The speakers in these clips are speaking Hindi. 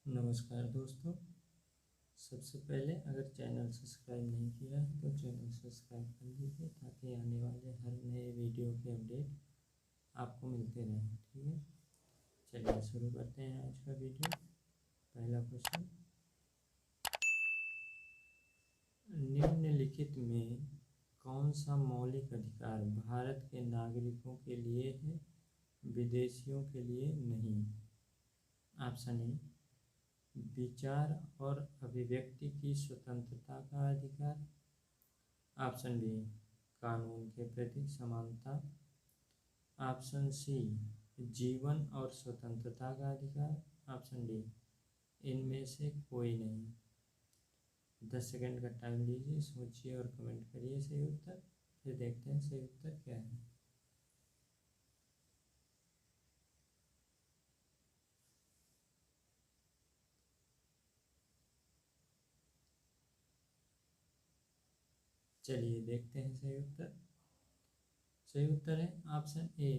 नमस्कार दोस्तों। सबसे पहले अगर चैनल सब्सक्राइब नहीं किया है तो चैनल सब्सक्राइब कर लीजिए ताकि आने वाले हर नए वीडियो के अपडेट आपको मिलते रहें। ठीक है, चलिए शुरू करते हैं आज का वीडियो। पहला क्वेश्चन, निम्नलिखित में कौन सा मौलिक अधिकार भारत के नागरिकों के लिए है, विदेशियों के लिए नहीं? ऑप्शन ए, विचार और अभिव्यक्ति की स्वतंत्रता का अधिकार। ऑप्शन बी, कानून के प्रति समानता। ऑप्शन सी, जीवन और स्वतंत्रता का अधिकार। ऑप्शन डी, इनमें से कोई नहीं। 10 सेकंड का टाइम लीजिए, सोचिए और कमेंट करिए सही उत्तर। फिर देखते हैं सही उत्तर क्या है। चलिए देखते हैं सही उत्तर। सही उत्तर है ऑप्शन ए,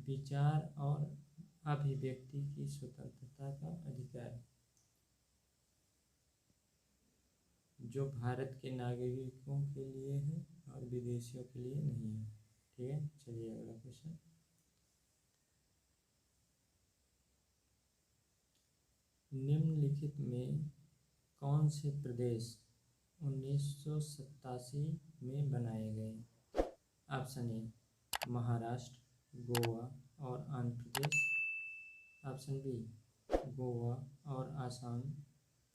विचार और अभिव्यक्ति की स्वतंत्रता का अधिकार, जो भारत के नागरिकों के लिए है और विदेशियों के लिए नहीं है। ठीक है, चलिए अगला क्वेश्चन। निम्नलिखित में कौन से प्रदेश 1987 में बनाए गए? ऑप्शन ए, महाराष्ट्र, गोवा और आंध्र प्रदेश। ऑप्शन बी, गोवा और आसाम।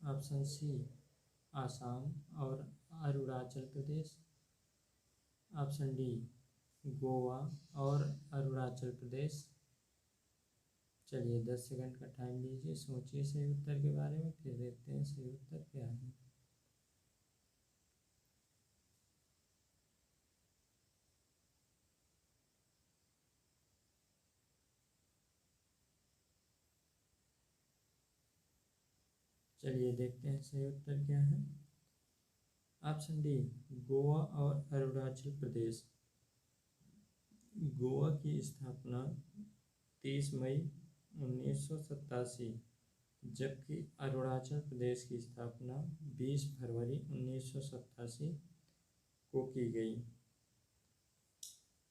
ऑप्शन सी, आसाम और अरुणाचल प्रदेश। ऑप्शन डी, गोवा और अरुणाचल प्रदेश। चलिए 10 सेकंड का टाइम लीजिए, सोचिए सही उत्तर के बारे में, फिर देखते हैं सही उत्तर क्या है। चलिए देखते हैं सही उत्तर क्या है। ऑप्शन डी, गोवा और अरुणाचल प्रदेश। गोवा की स्थापना 30 मई 1987, जबकि अरुणाचल प्रदेश की स्थापना 20 फरवरी 1987 को की गई।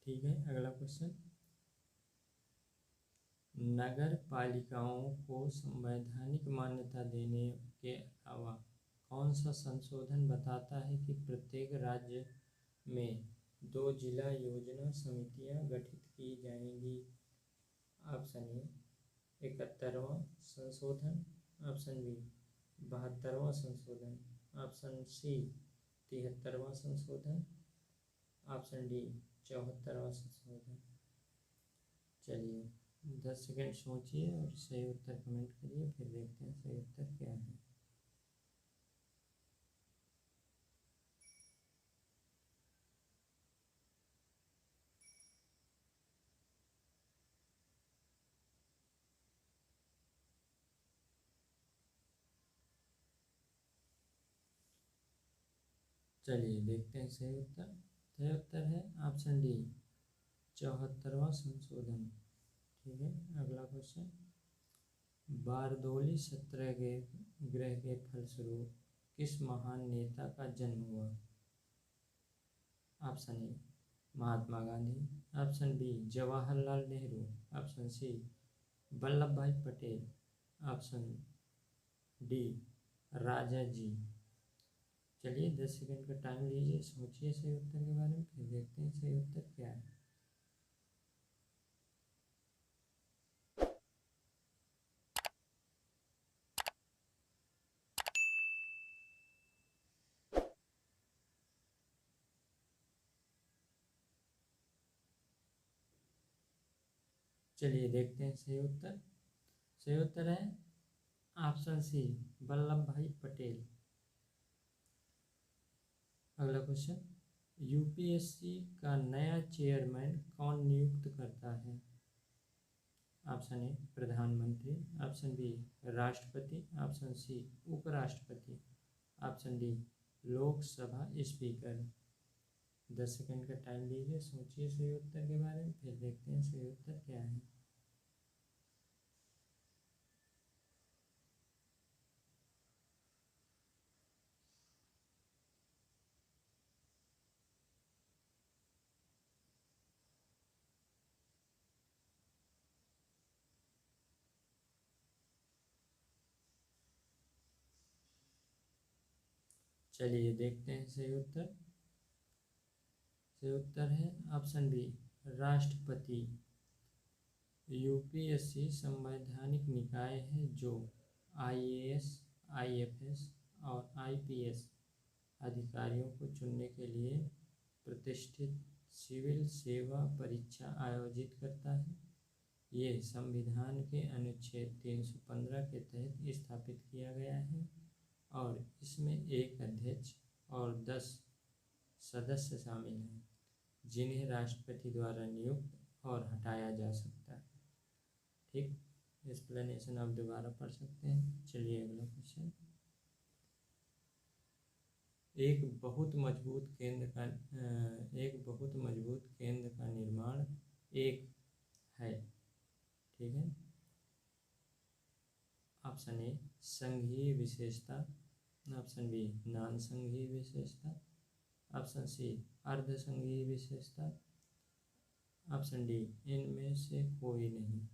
ठीक है, अगला क्वेश्चन। नगर पालिकाओं को संवैधानिक मान्यता देने के अलावा कौन सा संशोधन बताता है कि प्रत्येक राज्य में 2 जिला योजना समितियां गठित की जाएंगी? ऑप्शन ए, 71वां संशोधन। ऑप्शन बी, 72वां संशोधन। ऑप्शन सी, 73वां संशोधन। ऑप्शन डी, 74वां संशोधन। चलिए 10 सेकंड सोचिए और सही उत्तर कमेंट करिए, फिर देखते हैं सही उत्तर क्या है। चलिए देखते हैं सही उत्तर। सही उत्तर है ऑप्शन डी, 74वां संशोधन। ठीक है, अगला क्वेश्चन। बारदोली सत्याग्रह के फलस्वरूप किस महान नेता का जन्म हुआ? Option A, Mahatma Gandhi. Option B, Jawaharlal Nehru. Option C, Vallabh Bhai Patel. Option D, Raja ji. चलिए 10 सेकंड का टाइम लीजिए, सोचिए सही उत्तर के बारे में, फिर देखते हैं सही उत्तर क्या है। चलिए देखते हैं सही उत्तर। सही उत्तर है ऑप्शन सी, वल्लभ भाई पटेल। अगला क्वेश्चन। यूपीएससी का नया चेयरमैन कौन नियुक्त करता है? ऑप्शन ए, प्रधानमंत्री। ऑप्शन बी, राष्ट्रपति। ऑप्शन सी, उपराष्ट्रपति। Option D, Lok Sabha speaker. 10 second का टाइम लीजिए, सोचिए सही उत्तर के बारे में, फिर देखते हैं सही उत्तर क्या है। चलिए देखते हैं सही उत्तर। सही उत्तर है ऑप्शन बी, राष्ट्रपति। यूपीएससी संवैधानिक निकाय है जो आईएएस, आईएफएस और आईपीएस अधिकारियों को चुनने के लिए प्रतिष्ठित सिविल सेवा परीक्षा आयोजित करता है। ये संविधान के अनुच्छेद 315 के तहत स्थापित किया गया है और इसमें एक अध्यक्ष और 10 सदस्य शामिल हैं, जिन्हें राष्ट्रपति द्वारा नियुक्त और हटाया जा सकता है। ठीक, एक्सप्लेनेशन आप दोबारा पढ़ सकते हैं। चलिए अगला क्वेश्चन। एक बहुत मजबूत केंद्र का निर्माण एक है। ठीक है, ऑप्शन ए संघीय विशेषता, ऑप्शन बी नान संघीय विशेषता, ऑप्शन सी अर्ध संघीय विशेषता, ऑप्शन डी इनमें से कोई नहीं।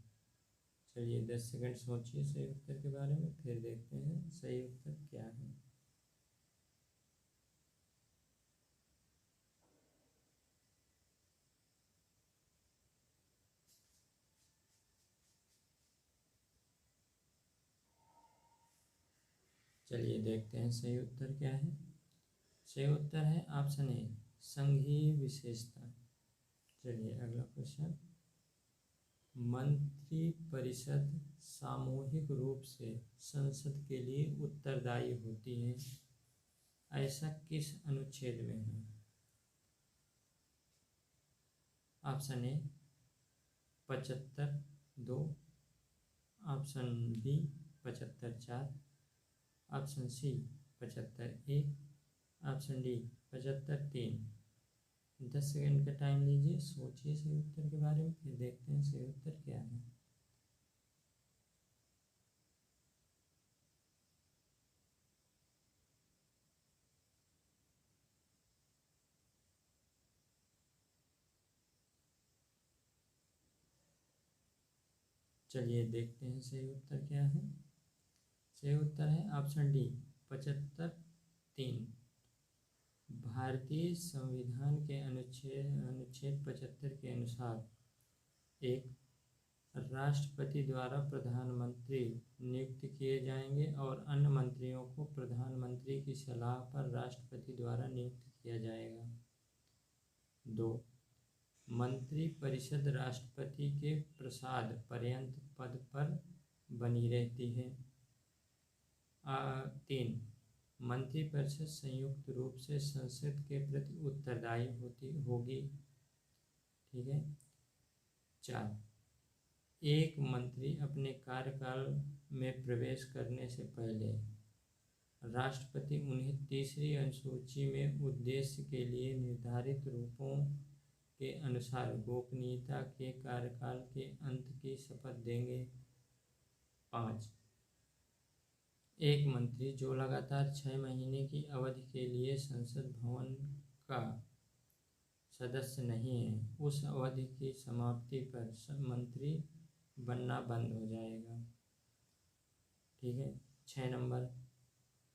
चलिए 10 सेकंड सोचिए सही उत्तर के बारे में, फिर देखते हैं सही उत्तर क्या है। चलिए देखते हैं सही उत्तर क्या है। सही उत्तर है ऑप्शन ए संघीय विशेषता। चलिए अगला क्वेश्चन। मंत्रिपरिषद सामूहिक रूप से संसद के लिए उत्तरदायी होती है, ऐसा किस अनुच्छेद में है? Option A 75(2), option B 75(4), option C 75(1), option D 75(3). 10 second का टाइम लीजिए, सोचिए सही उत्तर के बारे में, फिर देखते हैं सही उत्तर क्या है। चलिए देखते हैं सही उत्तर क्या है। सही उत्तर है ऑप्शन डी 75(3). भारतीय संविधान के अनुच्छेद 75 के अनुसार एक राष्ट्रपति द्वारा प्रधानमंत्री नियुक्त किए जाएंगे और अन्य मंत्रियों को प्रधानमंत्री की सलाह पर राष्ट्रपति द्वारा नियुक्त किया जाएगा। 2, मंत्रिपरिषद राष्ट्रपति के प्रसाद पर्यंत पद पर बनी रहती है। 3, मंत्रिपरिषद संयुक्त रूप से संसद के प्रति उत्तरदायी होगी। ठीक है। 4, एक मंत्री अपने कार्यकाल में प्रवेश करने से पहले राष्ट्रपति उन्हें तीसरी अनुसूची में उद्देश्य के लिए निर्धारित रूपों के अनुसार गोपनीयता के कार्यकाल के अंत की शपथ देंगे। 5, एक मंत्री जो लगातार 6 महीने की अवधि के लिए संसद भवन का सदस्य नहीं है, उस अवधि की समाप्ति पर मंत्री बनना बंद हो जाएगा। ठीक है। 6 नंबर,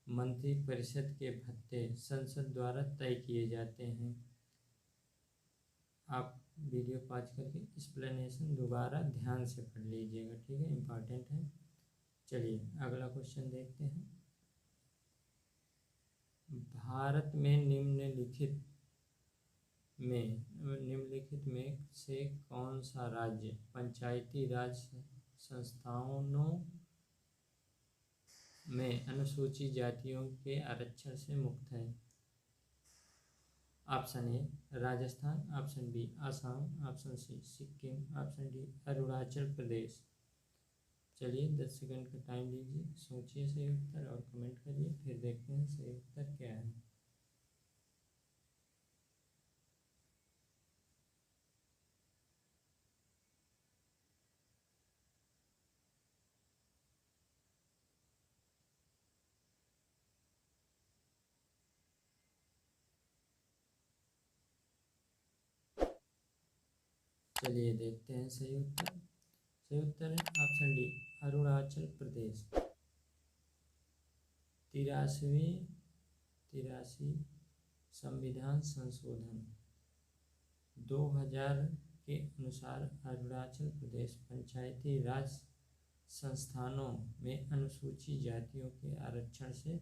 मंत्रिपरिषद के भत्ते संसद द्वारा तय किए जाते हैं। आप वीडियो पॉज करके एक्सप्लेनेशन दोबारा ध्यान से पढ़ लीजिएगा। ठीक है, इम्पॉर्टेंट है। चलिए अगला क्वेश्चन देखते हैं। भारत में निम्नलिखित में से कौन सा राज्य पंचायती राज संस्थानों में अनुसूचित जातियों के आरक्षण से मुक्त है? Option A Rajasthan, option B Assam, option C Sikkim, option D Arunachal Pradesh. चलिए 10 सेकंड का टाइम लीजिए, सोचिए सही उत्तर और कमेंट करिए, फिर देखते हैं सही उत्तर क्या है। चलिए देखते हैं सही उत्तर। सही उत्तर है ऑप्शन डी अरुणाचल प्रदेश। 83 तिरासी संविधान संशोधन 2000 के अनुसार अरुणाचल प्रदेश पंचायती राज संस्थानों में अनुसूचित जातियों के आरक्षण से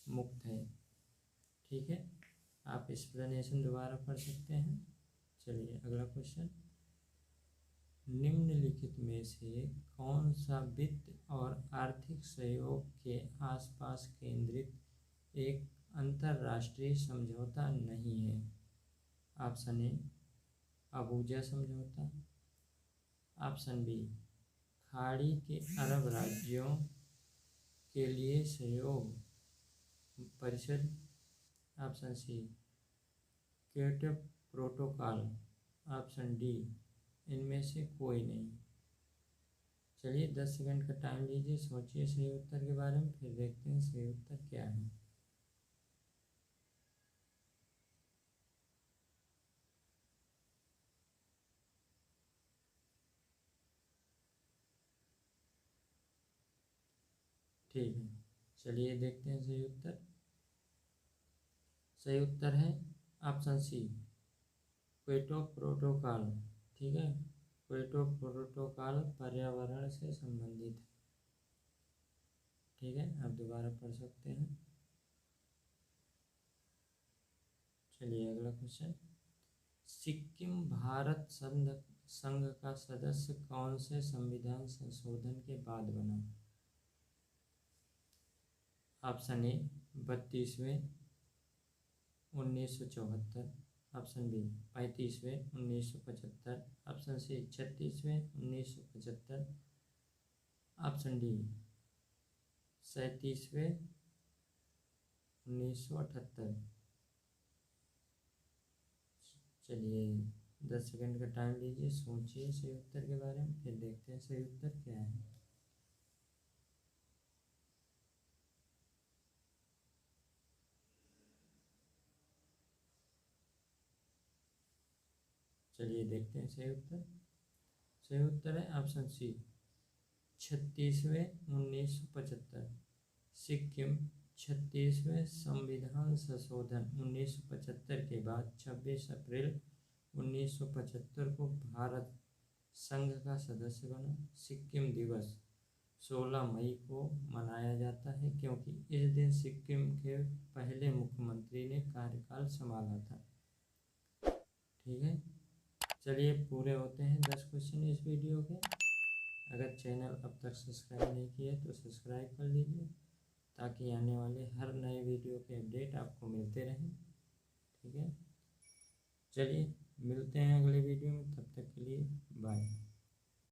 मुक्त है। ठीक है, आप एक्सप्लेनेशन दोबारा पढ़ सकते हैं। चलिए अगला क्वेश्चन, निम्नलिखित में से कौन सा वित्त और आर्थिक सहयोग के आसपास केंद्रित एक अंतर्राष्ट्रीय समझौता नहीं है? ऑप्शन ए अबूजा समझौता, ऑप्शन बी खाड़ी के अरब राज्यों के लिए सहयोग परिषद, option C Kyoto protocol, option D इनमें से कोई नहीं। चलिए 10 सेकंड का टाइम लीजिए, सोचिए सही उत्तर के बारे में, फिर देखते हैं सही उत्तर क्या है। ठीक है, चलिए देखते हैं सही उत्तर। सही उत्तर है ऑप्शन सी क्योटो प्रोटोकॉल। ठीक है, क्योटो प्रोटोकॉल पर्यावरण से संबंधित है। ठीक है, आप दोबारा पढ़ सकते हैं। चलिए अगला क्वेश्चन, सिक्किम भारत संघ का सदस्य कौन से संविधान संशोधन के बाद बना? ऑप्शन ए 32वें 1974, ऑप्शन बी 35वें 1975, ऑप्शन सी 36वें 1975, ऑप्शन डी 37वें 1978। चलिए 10 सेकंड का टाइम लीजिए, सोचिए सही उत्तर के बारे में, फिर देखते हैं सही उत्तर क्या है। चलिए देखते हैं सही उत्तर। सही उत्तर है ऑप्शन सी 36वें 1975। सिक्किम 36वें संविधान संशोधन 1975 के बाद 26 अप्रैल 1975 को भारत संघ का सदस्य बना। सिक्किम दिवस 16 मई को मनाया जाता है क्योंकि इस दिन सिक्किम के पहले मुख्यमंत्री ने कार्यकाल संभाला था। ठीक है, चलिए पूरे होते हैं 10 क्वेश्चन इस वीडियो के। अगर चैनल अब तक सब्सक्राइब नहीं किया तो सब्सक्राइब कर लीजिए ताकि आने वाले हर नए वीडियो के अपडेट आपको मिलते रहें। ठीक है, चलिए मिलते हैं अगले वीडियो में, तब तक के लिए बाय।